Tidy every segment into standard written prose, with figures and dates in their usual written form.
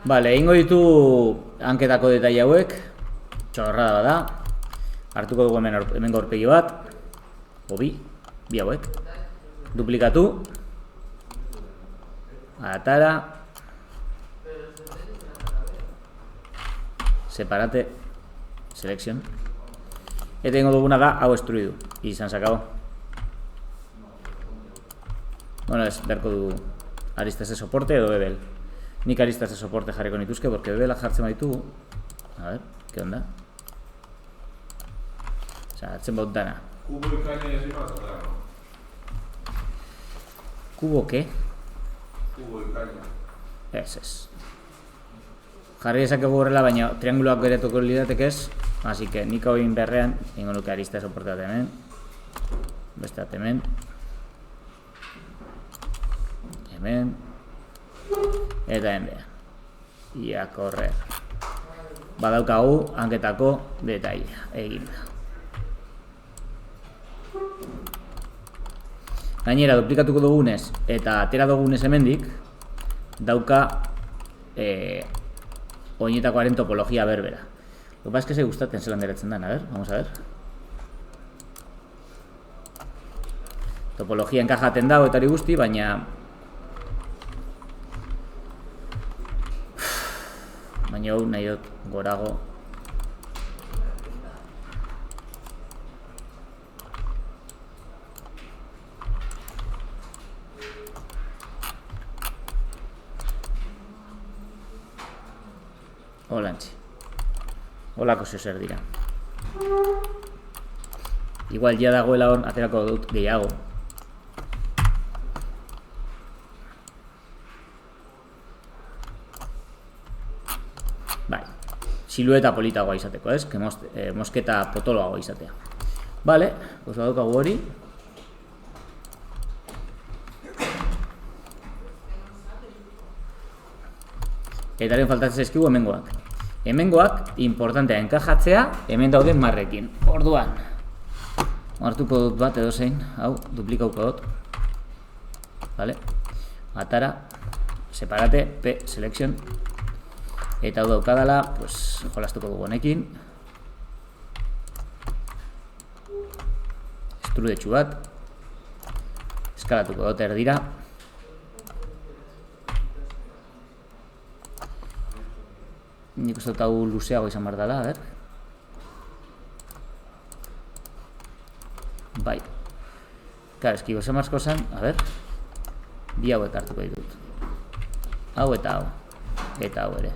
Vale, egingo ditu hanketako detaile hauek. Txorrada da. Hartuko dugu hemen gorpegi bat. Bi hauek. Duplikatu. Atara. Separate. Selection. Eta egingo duguna da hau estruidu. Izan sakabo. Bueno, ez, beharko du aristas de soporte edo bebel. Nik aristas de soporte jarriko nituzke, porque bebela jartzen baitugu. A ver, ¿qué onda? Osa, hartzen baut dana. Kubo ikaina ezin bat zara, no? Kubo, ¿qué? Kubo ikaina. Ez. Jarri dezakegu horrela, baina trianguloak geratuko lirateke ez. Así que nik hau egin berrean, ingo nuke arista de soporte bat hemen. Beste bat hemen. Hemen. Eta hemen. Ia korrer. Badaukagu hanketako detailea eginda. Gainera, duplikatuko dugunez eta atera dugunez hemendik, dauka oinetakoaren topologia berbera. Lo que pasa es que se gustatzen zelan geratzen dan, a ver, vamos a ver. Topologia enkajaten dago eta hori guzti, baina hau nahi dut gorago. Holantzi. Holako zer dira. Igual ja dagoela hor, aterako dut gehiago. Bai, silueta politagoa izateko, ez? Que mosketa potoloagoa izatea. Vale, pues badaukagu hori. Etaren faltatzen zaizkigu hemengoak. Hemengoak, importantea enkajatzea, hemen dauden marrekin. Orduan, hartuko dut bat edo zein, hau, duplikauko dut. Vale, atara, separate, P, selection. Eta hau daukadala, pues, jolastuko dugu honekin. Estrudetxu bat. Eskalatuko dut erdira. Nik uste dut hau luzeago izan behar dela, a ver. Bai. Claro, eski goza masko zen, a ver. Bi hauek hartuko ditut. Hau eta hau. Eta hau ere.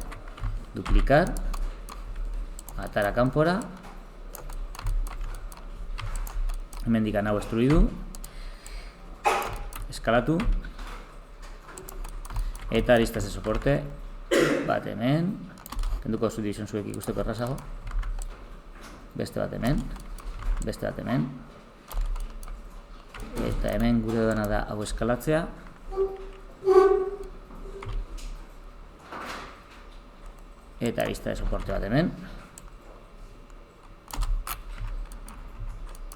Duplicar. Atara kanpora. Hemen dikan hau estruidu. Eskalatu. Eta aristas de soporte. Bat hemen. Kenduko subdivision zuek ikusteko errazago. Beste bat hemen. Beste bat hemen. Eta hemen gure dana da hau eskalatzea. Eta arista de soporte bat hemen.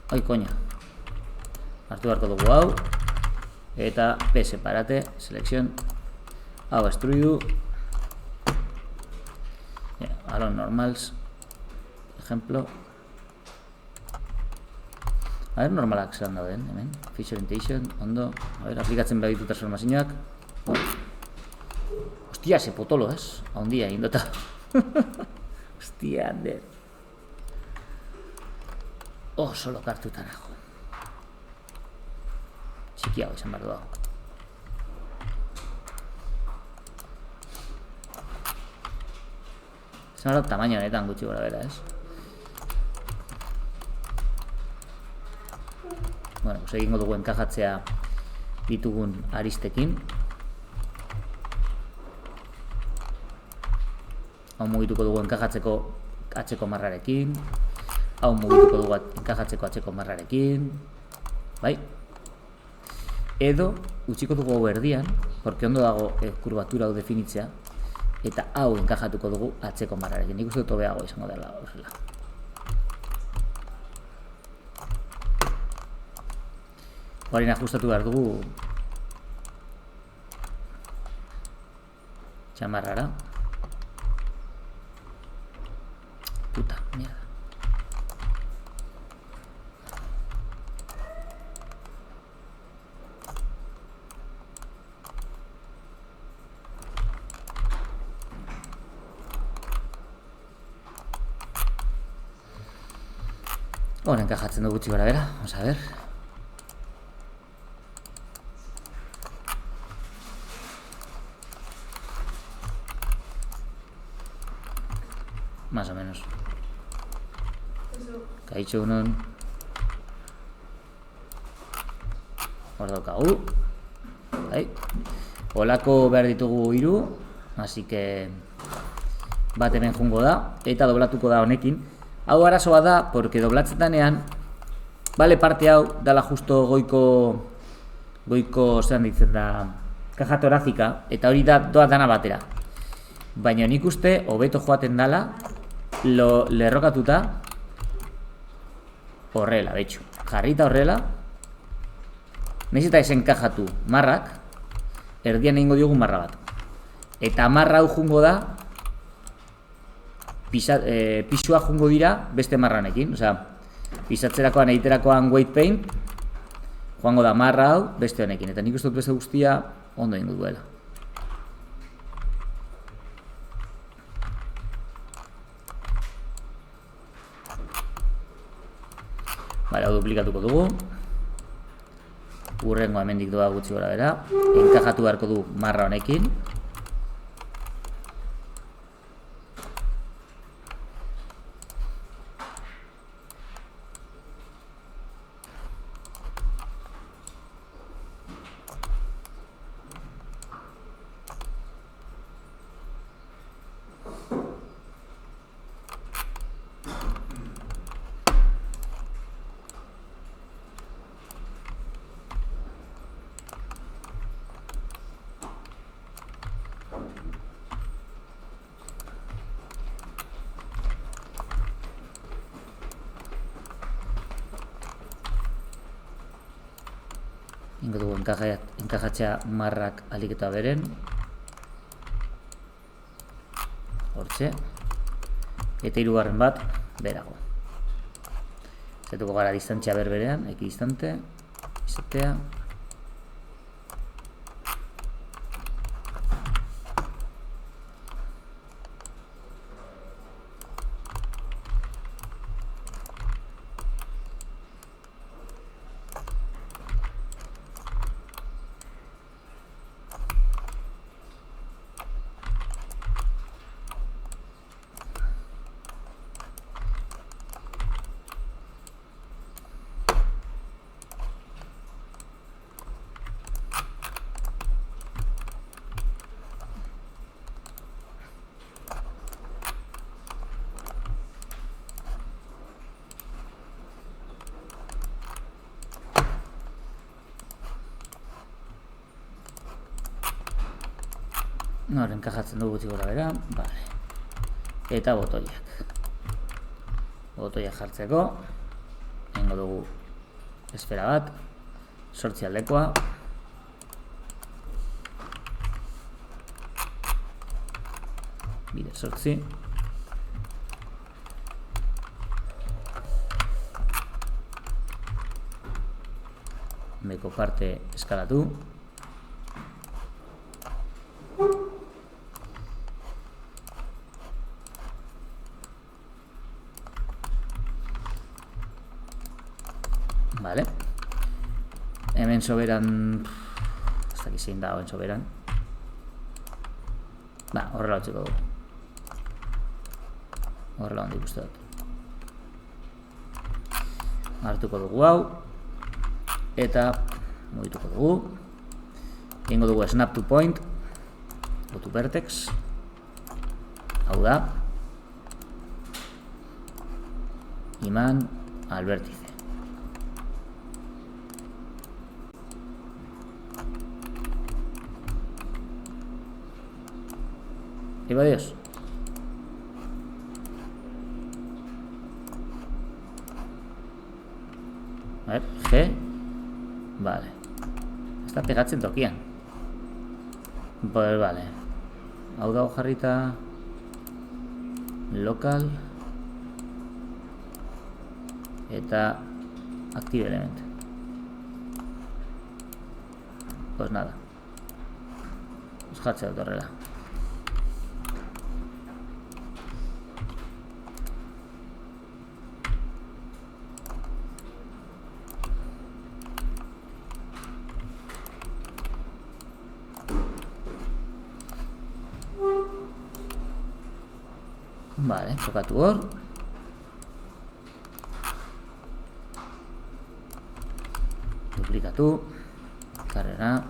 Ai, koña. Hartu beharko dugu hau. Eta P separate, selección. Hau estruidu. Alon normals, por ejemplo. A ver, normalak zelan dauden, hemen. Feature orientation, ondo. A ver, aplikatzen behar ditu transformazioak. Hostia, ese potolo, ez? Haundia, indota. Hostia, ander. Solo kartutan nago. Txikiago izan behar du dago. Ahora tamaño honetan gutxi gora bera, ez? Bueno, pues egingo dugu enkajatzea ditugun aristekin. Hau mugituko dugu enkajatzeko atzeko marrarekin. Hau mugituko dugu enkajatzeko atzeko marrarekin. Bai? Edo, utziko dugu hau erdian, porque ondo dago kurbatura hau definitzea. Eta hau enkajatuko dugu atzeko marrarekin. Nik uste dut hobeago izango dela horrela. Horein ajustatu behar dugu txamarrara. Puta, mierda. Hor, enkajatzen du gutxi gora bera, vamos a ver. Más o menos. Kaixo non. Hor daukagu. Bai. Olako behar ditugu 3, así que bat hemen jungo da, eta doblatuko da honekin. Hau arazoa da, porque doblatzetanean, bale parte hau, dala justo goiko zean ditzen da, kaja torazika, eta hori da doa dana batera. Baina nik uste, hobeto joaten dala, lerrokatuta, horrela, betxu. Jarrita horrela, nahiz eta esen kajatu marrak, erdian egingo diogun marra bat. Eta marra hau jungo da, pisua jungo dira beste marranekin, osea, pisatzerakoan egiterakoan weight paint, joango da marra hau beste honekin, eta nik uste dut beste guztia ondo egingo duela. Bale, hau duplikatuko dugu. Urrengoa hemendik doa gutxi gora bera. Enkajatu beharko du marra honekin. Ingo dugu enkajatzea marrak aliketa beren. Hortxe. Eta 3. bat berago. Zetuko gara distantzia berberean, ekidistante, izatea. Hor, enkajatzen dugu gutxi gora bera, vale. Eta botoiak. Botoiak jartzeko, egingo dugu esfera bat, 8 aldekoa. Bide 8. Beko parte eskalatu. Vale. Hemen soberan, ez dakit zein da hemen soberan. Ba, horrela utziko dugu. Horrela handik uste dut. Hartuko dugu hau. Eta mugituko dugu. Egingo dugu snap to point. Go to vertex. Hau da. Iman al vértice. Iba Dios. A ver, G. Vale. Está pegatzen tokian. Pues vale. Hau dago jarrita. Local. eta active element. Pues nada. Ez jartzea dut horrela. Vale, kokatu hor. Duplikatu. Karrera.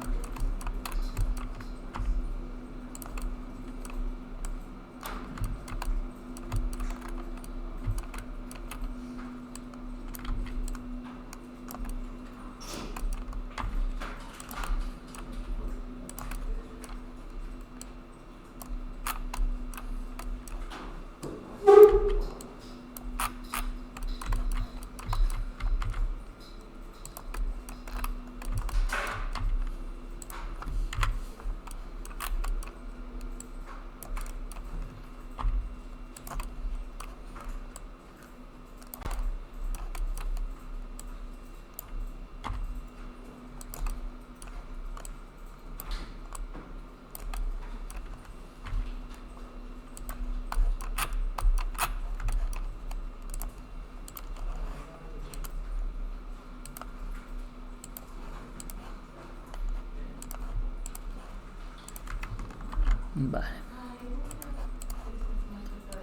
Vale.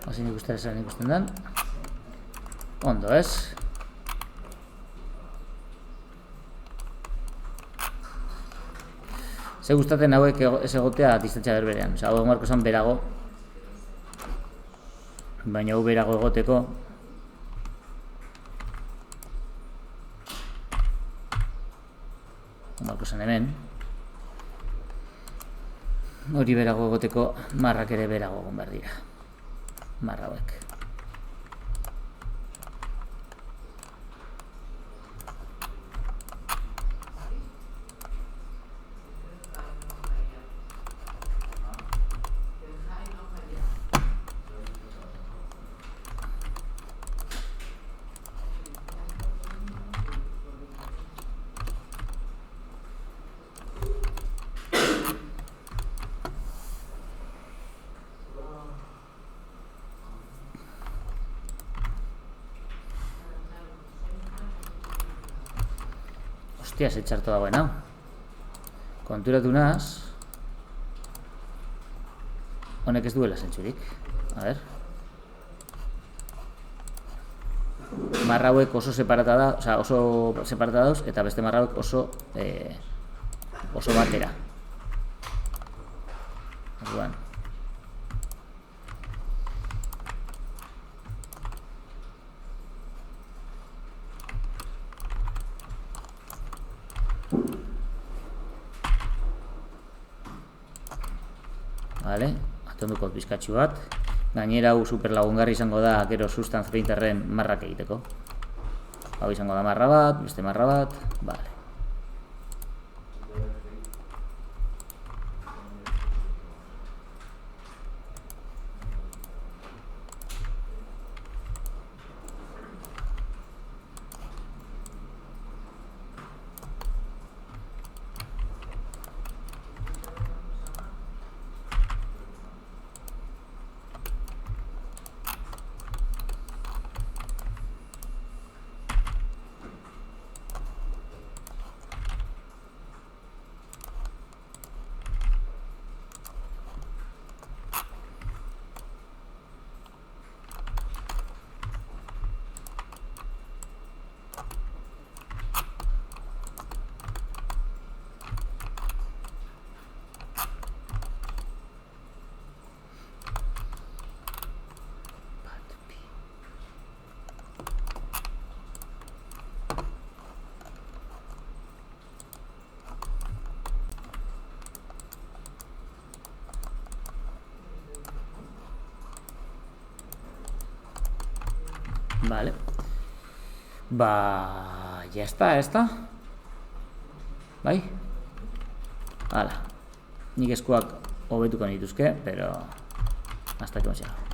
Hazin ikusten den. Ondo ez. Ze gustaten hauek ez egotea distantzia berberean. Osa, hau marko zan berago. Baina hau berago egoteko. Marko zan hemen. Hori berago egoteko marrak ere berago egon behar dira. Marra hauek. Hostia, ze txarto dagoen hau. Konturatu naz. Honek ez duela zentzurik. A ver. Marra hauek oso separata da, oza, oso separata dauz, eta beste marra hauek oso batera. Orduan. Vale, atonduko bizkatxu bat. Gainera hau super lagungarri izango da gero Substance Painterren marrak egiteko. Hau izango da marra bat, beste marra bat, vale. Vale. Ya está. Bai? Hala. Nik eskuak hobetuko nituzke, pero hasta que hemos llegado.